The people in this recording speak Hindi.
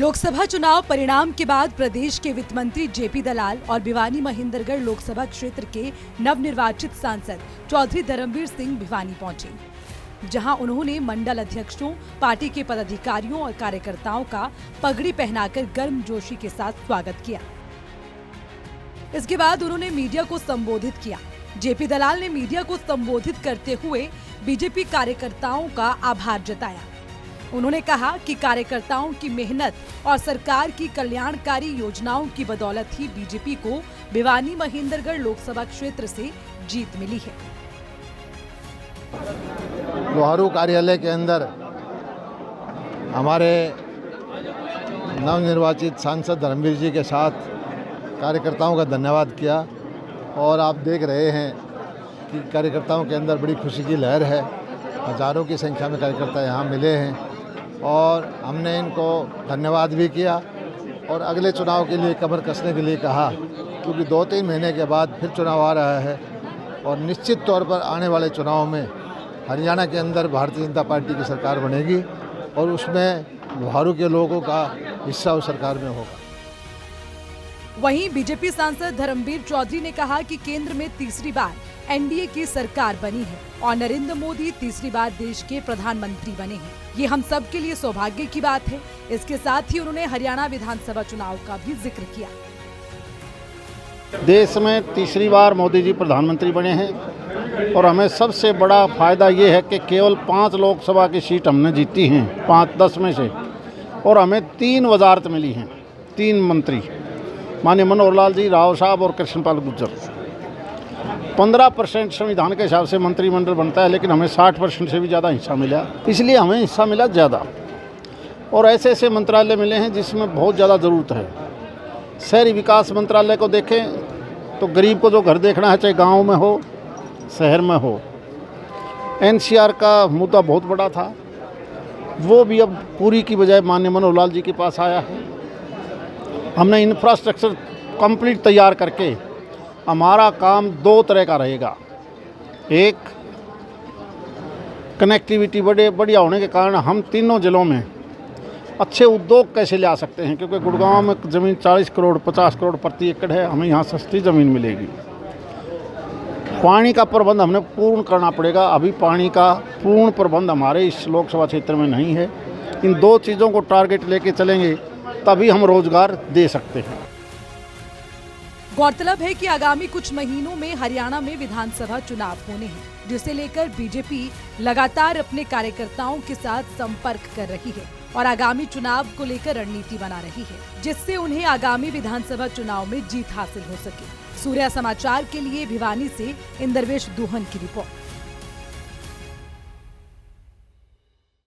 लोकसभा चुनाव परिणाम के बाद प्रदेश के वित्त मंत्री जेपी दलाल और भिवानी महेंद्रगढ़ लोकसभा क्षेत्र के नवनिर्वाचित सांसद चौधरी धर्मवीर सिंह भिवानी पहुंचे, जहां उन्होंने मंडल अध्यक्षों, पार्टी के पदाधिकारियों और कार्यकर्ताओं का पगड़ी पहनाकर गर्मजोशी के साथ स्वागत किया। इसके बाद उन्होंने मीडिया को संबोधित किया। जेपी दलाल ने मीडिया को संबोधित करते हुए बीजेपी कार्यकर्ताओं का आभार जताया। उन्होंने कहा कि कार्यकर्ताओं की मेहनत और सरकार की कल्याणकारी योजनाओं की बदौलत ही बीजेपी को भिवानी महेंद्रगढ़ लोकसभा क्षेत्र से जीत मिली है। लोहारू कार्यालय के अंदर हमारे नवनिर्वाचित सांसद धर्मवीर जी के साथ कार्यकर्ताओं का धन्यवाद किया और आप देख रहे हैं कि कार्यकर्ताओं के अंदर बड़ी खुशी की लहर है। हजारों की संख्या में कार्यकर्ता यहाँ मिले हैं और हमने इनको धन्यवाद भी किया और अगले चुनाव के लिए कमर कसने के लिए कहा, क्योंकि 2-3 महीने के बाद फिर चुनाव आ रहा है और निश्चित तौर पर आने वाले चुनाव में हरियाणा के अंदर भारतीय जनता पार्टी की सरकार बनेगी और उसमें लोहारू के लोगों का हिस्सा उस सरकार में होगा। वहीं बीजेपी सांसद धर्मवीर चौधरी ने कहा कि केंद्र में तीसरी बार एनडीए की सरकार बनी है और नरेंद्र मोदी तीसरी बार देश के प्रधानमंत्री बने हैं। ये हम सब के लिए सौभाग्य की बात है। इसके साथ ही उन्होंने हरियाणा विधानसभा चुनाव का भी जिक्र किया। देश में तीसरी बार मोदी जी प्रधानमंत्री बने हैं और हमें सबसे बड़ा फायदा ये है कि केवल 5 लोकसभा की सीट हमने जीती हैं 5-10 में से, और हमें 3 वजारत मिली हैं, 3 मंत्री, माननीय मनोहर लाल जी, राव साहब और कृष्णपाल गुर्जर। 15% संविधान के हिसाब से मंत्रिमंडल बनता है, लेकिन हमें 60% से भी ज़्यादा हिस्सा मिला, इसलिए हमें हिस्सा मिला ज़्यादा। और ऐसे ऐसे मंत्रालय मिले हैं जिसमें बहुत ज़्यादा ज़रूरत है। शहरी विकास मंत्रालय को देखें तो गरीब को जो घर देखना है, चाहे गांव में हो शहर में हो। एनसीआर का मुद्दा बहुत बड़ा था, वो भी अब पूरी की बजाय माननीय मनोहर लाल जी के पास आया है। हमने इंफ्रास्ट्रक्चर कंप्लीट तैयार करके, हमारा काम 2 तरह का रहेगा। एक, कनेक्टिविटी बढ़िया होने के कारण हम तीनों जिलों में अच्छे उद्योग कैसे ला सकते हैं, क्योंकि गुड़गांव में ज़मीन 40 करोड़ 50 करोड़ प्रति एकड़ है, हमें यहाँ सस्ती ज़मीन मिलेगी। पानी का प्रबंध हमने पूर्ण करना पड़ेगा, अभी पानी का पूर्ण प्रबंध हमारे इस लोकसभा क्षेत्र में नहीं है। इन 2 चीज़ों को टारगेट लेके चलेंगे तभी हम रोजगार दे सकते हैं। गौरतलब है कि आगामी कुछ महीनों में हरियाणा में विधानसभा चुनाव होने हैं, जिसे लेकर बीजेपी लगातार अपने कार्यकर्ताओं के साथ संपर्क कर रही है और आगामी चुनाव को लेकर रणनीति बना रही है, जिससे उन्हें आगामी विधानसभा चुनाव में जीत हासिल हो सके। सूर्या समाचार के लिए भिवानी से इंद्रवेश दुहन की रिपोर्ट।